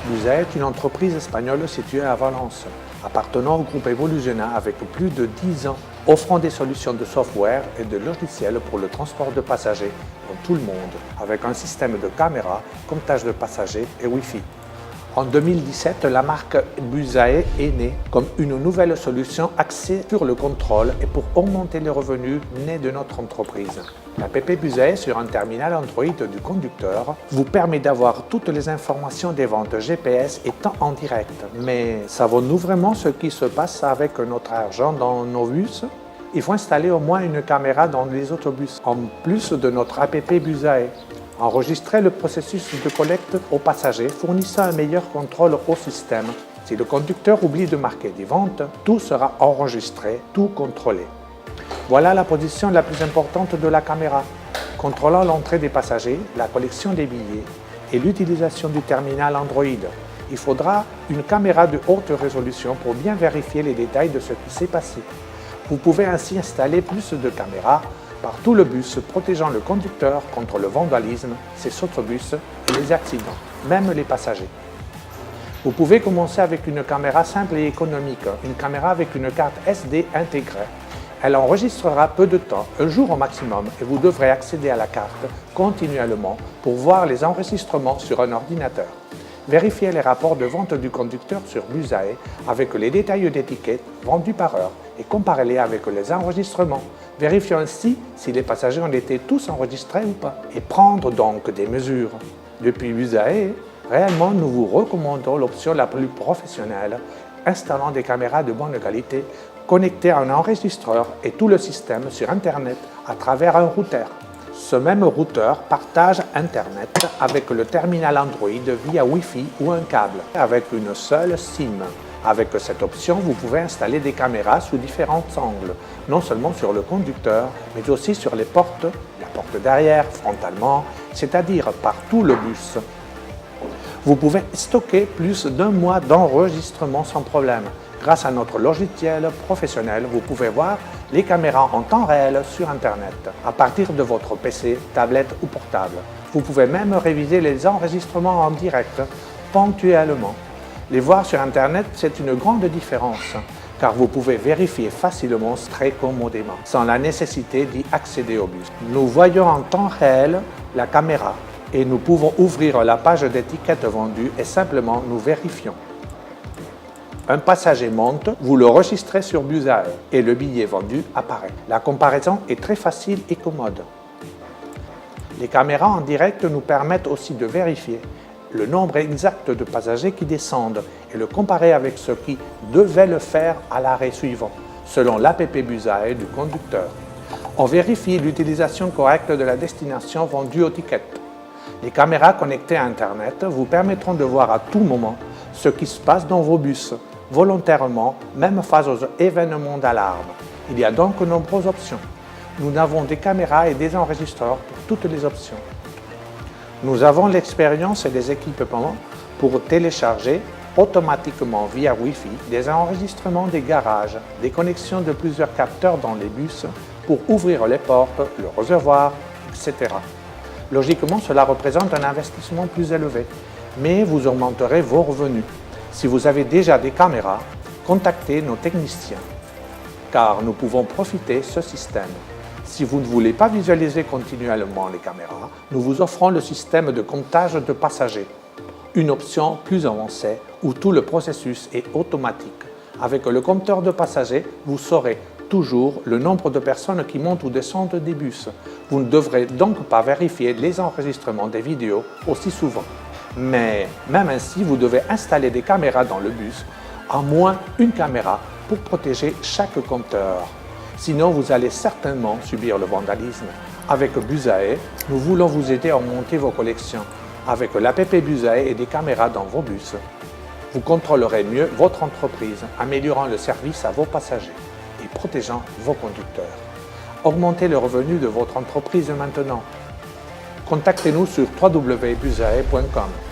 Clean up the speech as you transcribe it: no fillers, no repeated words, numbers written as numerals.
Buzae est une entreprise espagnole située à Valence, appartenant au groupe Evolutiona avec plus de 10 ans, offrant des solutions de software et de logiciels pour le transport de passagers dans tout le monde, avec un système de caméras, comptage de passagers et Wi-Fi. En 2017, la marque Buzae est née comme une nouvelle solution axée sur le contrôle et pour augmenter les revenus nés de notre entreprise. L'app Buzae sur un terminal Android du conducteur vous permet d'avoir toutes les informations des ventes GPS et temps en direct. Mais savons-nous vraiment ce qui se passe avec notre argent dans nos bus? Il faut installer au moins une caméra dans les autobus, en plus de notre app Buzae. Enregistrer le processus de collecte aux passagers fournissant un meilleur contrôle au système. Si le conducteur oublie de marquer des ventes, tout sera enregistré, tout contrôlé. Voilà la position la plus importante de la caméra, contrôlant l'entrée des passagers, la collection des billets et l'utilisation du terminal Android. Il faudra une caméra de haute résolution pour bien vérifier les détails de ce qui s'est passé. Vous pouvez ainsi installer plus de caméras par tout le bus, protégeant le conducteur contre le vandalisme, ses autobus et les accidents, même les passagers. Vous pouvez commencer avec une caméra simple et économique, une caméra avec une carte SD intégrée. Elle enregistrera peu de temps, un jour au maximum, et vous devrez accéder à la carte continuellement pour voir les enregistrements sur un ordinateur. Vérifiez les rapports de vente du conducteur sur Buzae avec les détails d'étiquettes vendus par heure et comparez-les avec les enregistrements. Vérifiez ainsi si les passagers ont été tous enregistrés ou pas et prendre donc des mesures. Depuis Buzae, réellement nous vous recommandons l'option la plus professionnelle, installant des caméras de bonne qualité, connectées à un enregistreur et tout le système sur Internet à travers un routeur. Ce même routeur partage Internet avec le terminal Android via Wi-Fi ou un câble, avec une seule SIM. Avec cette option, vous pouvez installer des caméras sous différents angles, non seulement sur le conducteur, mais aussi sur les portes, la porte derrière, frontalement, c'est-à-dire par tout le bus. Vous pouvez stocker plus d'un mois d'enregistrement sans problème. Grâce à notre logiciel professionnel, vous pouvez voir les caméras en temps réel sur Internet, à partir de votre PC, tablette ou portable. Vous pouvez même réviser les enregistrements en direct, ponctuellement. Les voir sur Internet, c'est une grande différence, car vous pouvez vérifier facilement très commodément, sans la nécessité d'y accéder au bus. Nous voyons en temps réel la caméra et nous pouvons ouvrir la page d'étiquette vendue et simplement nous vérifions. Un passager monte, vous le registrez sur Buzae et le billet vendu apparaît. La comparaison est très facile et commode. Les caméras en direct nous permettent aussi de vérifier le nombre exact de passagers qui descendent et le comparer avec ceux qui devaient le faire à l'arrêt suivant, selon l'app Buzae du conducteur. On vérifie l'utilisation correcte de la destination vendue au ticket. Les caméras connectées à Internet vous permettront de voir à tout moment ce qui se passe dans vos bus, volontairement, même face aux événements d'alarme. Il y a donc de nombreuses options. Nous avons des caméras et des enregistreurs pour toutes les options. Nous avons l'expérience et les équipements pour télécharger automatiquement via Wi-Fi des enregistrements des garages, des connexions de plusieurs capteurs dans les bus pour ouvrir les portes, le réservoir, etc. Logiquement, cela représente un investissement plus élevé, mais vous augmenterez vos revenus. Si vous avez déjà des caméras, contactez nos techniciens, car nous pouvons profiter de ce système. Si vous ne voulez pas visualiser continuellement les caméras, nous vous offrons le système de comptage de passagers, une option plus avancée où tout le processus est automatique. Avec le compteur de passagers, vous saurez toujours le nombre de personnes qui montent ou descendent des bus. Vous ne devrez donc pas vérifier les enregistrements des vidéos aussi souvent. Mais même ainsi, vous devez installer des caméras dans le bus, à moins une caméra pour protéger chaque compteur. Sinon, vous allez certainement subir le vandalisme. Avec Buzae, nous voulons vous aider à augmenter vos collections. Avec l'app Buzae et des caméras dans vos bus, vous contrôlerez mieux votre entreprise, améliorant le service à vos passagers et protégeant vos conducteurs. Augmentez le revenu de votre entreprise maintenant. Contactez-nous sur www.buzae.com.